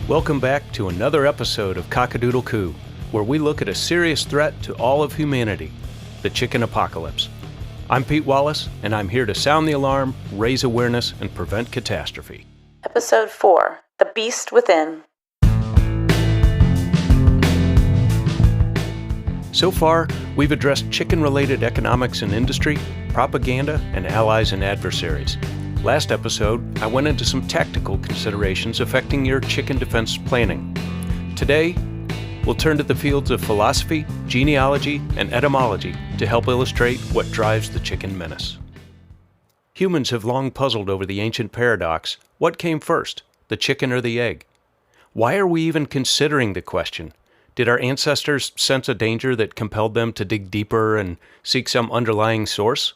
Welcome back to another episode of Cockadoodle Coo, where we look at a serious threat to all of humanity, the chicken apocalypse. I'm Pete Wallace, and I'm here to sound the alarm, raise awareness, and prevent catastrophe. Episode 4, The Beast Within. So far, we've addressed chicken-related economics and industry, propaganda, and allies and adversaries. Last episode, I went into some tactical considerations affecting your chicken defense planning. Today, we'll turn to the fields of philosophy, genealogy, and etymology to help illustrate what drives the chicken menace. Humans have long puzzled over the ancient paradox, what came first, the chicken or the egg? Why are we even considering the question? Did our ancestors sense a danger that compelled them to dig deeper and seek some underlying source?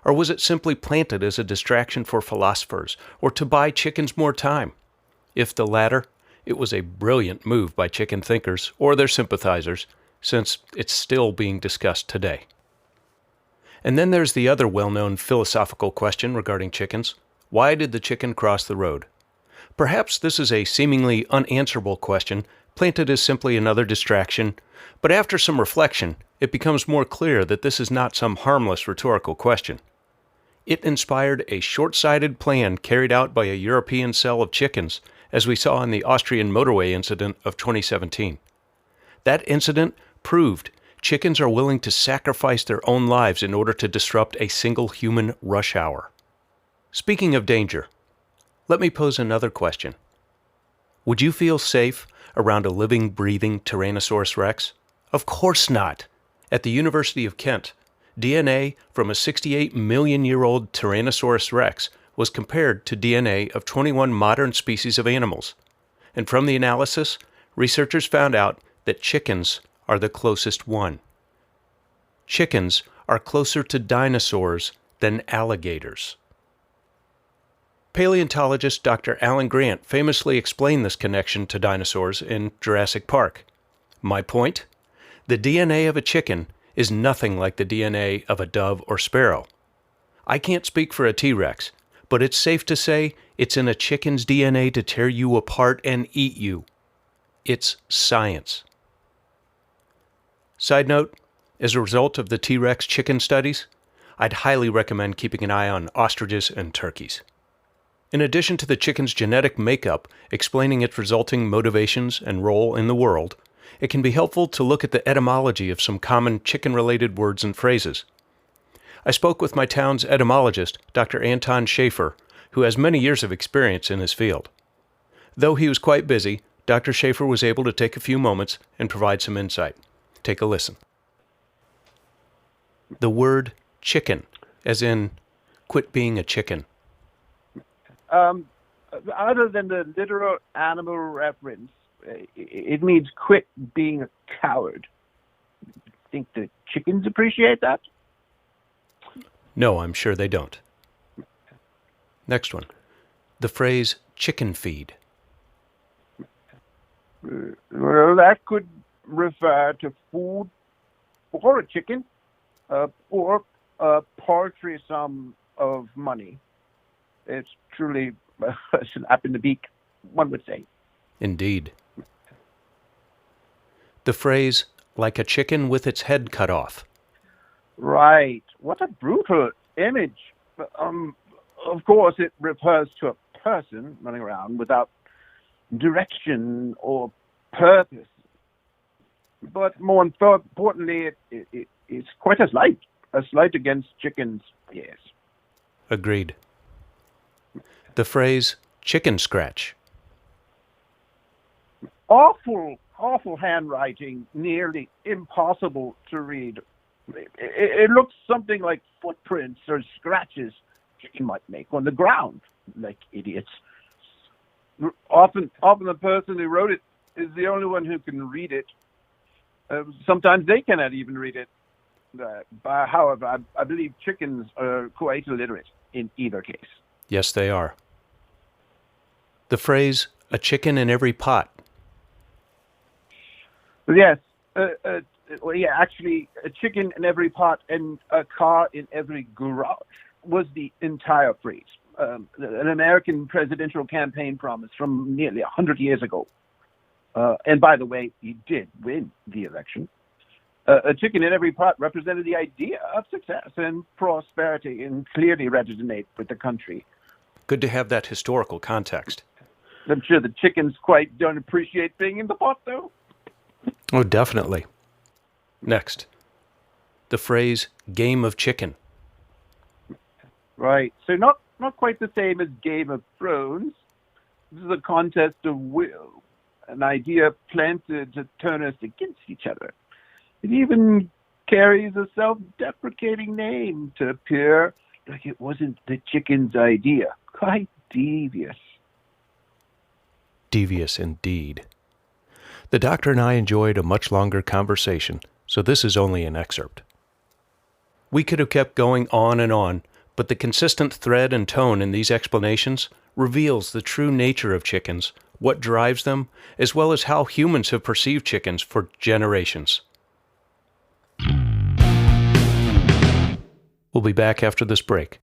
Or was it simply planted as a distraction for philosophers, or to buy chickens more time? If the latter, it was a brilliant move by chicken thinkers or their sympathizers, since it's still being discussed today. And then there's the other well-known philosophical question regarding chickens. Why did the chicken cross the road? Perhaps this is a seemingly unanswerable question, planted as simply another distraction, but after some reflection, it becomes more clear that this is not some harmless rhetorical question. It inspired a short-sighted plan carried out by a European cell of chickens, as we saw in the Austrian motorway incident of 2017. That incident proved chickens are willing to sacrifice their own lives in order to disrupt a single human rush hour. Speaking of danger, let me pose another question. Would you feel safe around a living, breathing Tyrannosaurus rex? Of course not. At the University of Kent, DNA from a 68-million-year-old Tyrannosaurus rex was compared to DNA of 21 modern species of animals. And from the analysis, researchers found out that chickens are the closest one. Chickens are closer to dinosaurs than alligators. Paleontologist Dr. Alan Grant famously explained this connection to dinosaurs in Jurassic Park. My point? The DNA of a chicken is nothing like the DNA of a dove or sparrow. I can't speak for a T-Rex, but it's safe to say it's in a chicken's DNA to tear you apart and eat you. It's science. Side note, as a result of the T-Rex chicken studies, I'd highly recommend keeping an eye on ostriches and turkeys. In addition to the chicken's genetic makeup explaining its resulting motivations and role in the world, it can be helpful to look at the etymology of some common chicken-related words and phrases. I spoke with my town's etymologist, Dr. Anton Schaefer, who has many years of experience in his field. Though he was quite busy, Dr. Schaefer was able to take a few moments and provide some insight. Take a listen. The word chicken, as in quit being a chicken. Other than the literal animal reference, it means quit being a coward. Think the chickens appreciate that? No, I'm sure they don't. Next one. The phrase chicken feed. Well, that could refer to food for a chicken or a paltry sum of money. It's truly a slap in the beak, one would say. Indeed. The phrase, like a chicken with its head cut off. Right. What a brutal image. Of course, it refers to a person running around without direction or purpose. But more importantly, it's quite a slight against chickens, yes. Agreed. The phrase, chicken scratch. Awful handwriting, nearly impossible to read. It looks something like footprints or scratches chicken might make on the ground, like idiots. Often the person who wrote it is the only one who can read it. Sometimes they cannot even read it. However, I believe chickens are quite illiterate in either case. Yes, they are. The phrase, a chicken in every pot. Yes. Actually, a chicken in every pot and a car in every garage was the entire phrase. an American presidential campaign promise from nearly 100 years ago. And by the way, he did win the election. A chicken in every pot represented the idea of success and prosperity and clearly resonate with the country. Good to have that historical context. I'm sure the chickens quite don't appreciate being in the pot, though. Oh, definitely. Next, the phrase game of chicken. Right. So not quite the same as Game of Thrones. This is a contest of will, an idea planted to turn us against each other. It even carries a self-deprecating name to appear like it wasn't the chicken's idea. Quite devious. Devious indeed. The doctor and I enjoyed a much longer conversation, so this is only an excerpt. We could have kept going on and on, but the consistent thread and tone in these explanations reveals the true nature of chickens, what drives them, as well as how humans have perceived chickens for generations. We'll be back after this break.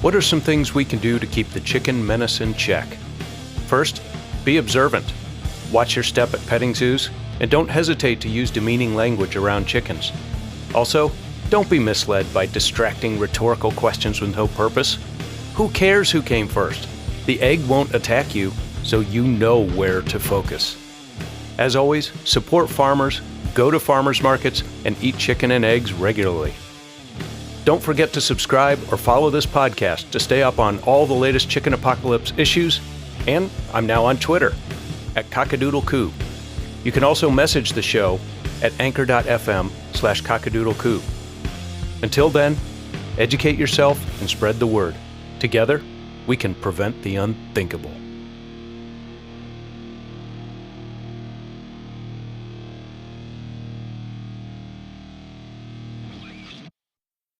What are some things we can do to keep the chicken menace in check? First, be observant. Watch your step at petting zoos, and don't hesitate to use demeaning language around chickens. Also, don't be misled by distracting rhetorical questions with no purpose. Who cares who came first? The egg won't attack you, so you know where to focus. As always, support farmers, go to farmers markets, and eat chicken and eggs regularly. Don't forget to subscribe or follow this podcast to stay up on all the latest chicken apocalypse issues, and I'm now on Twitter, at CockadoodleCoo. You can also message the show at anchor.fm/cockadoodlecoo. Until then, educate yourself and spread the word. Together, we can prevent the unthinkable.